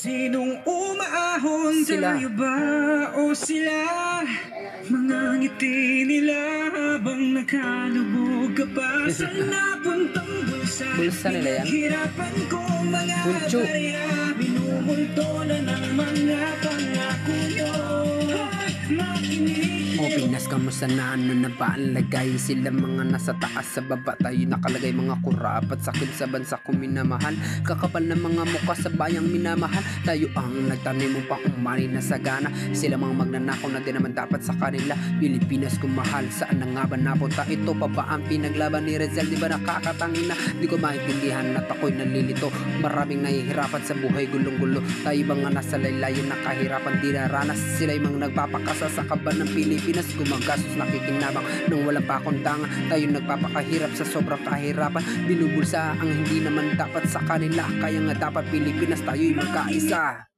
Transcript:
Sinong umaahon? Sila. Tayo ba o sila? Mga ngiti nila habang nakalubog ka pa sa napuntang bulsa. Bulsa nila yan. Hirapan ko mga Puncho. barya, minumulto na ng mga pangako nyo. Makinig. O Pinas, kamusta na? Ano na ba ang lagay? Sila mga nasa taas, sa baba tayo nakalagay. Mga kurapat sakit sa bansa kong minamahal. Kakapal na mga mukha sa bayang minamahal. Tayo ang nagtanim upang umani na sagana. Sila mga magnanakaw na din naman dapat sa kanila. Pilipinas kung mahal, saan na nga ba napunta? Ito pa ba ang pinaglaban ni Rizal? Di ba nakakatangina? Di ko maintindihan at ako'y nalilito. Maraming nahihirapan sa buhay, gulong-gulo. Tayo ba nga nasa laylayan, nakahirapan di naranas? Sila'y mga nagpapakasa sa kaban ng Pilipinas, gumagastos nakikinabang nang walang pakundangan. Tayo nagpapakahirap sa sobrang kahirapan, binubulsa ang hindi naman dapat sa kanila. Kaya nga dapat Pilipinas tayo'y magkaisa.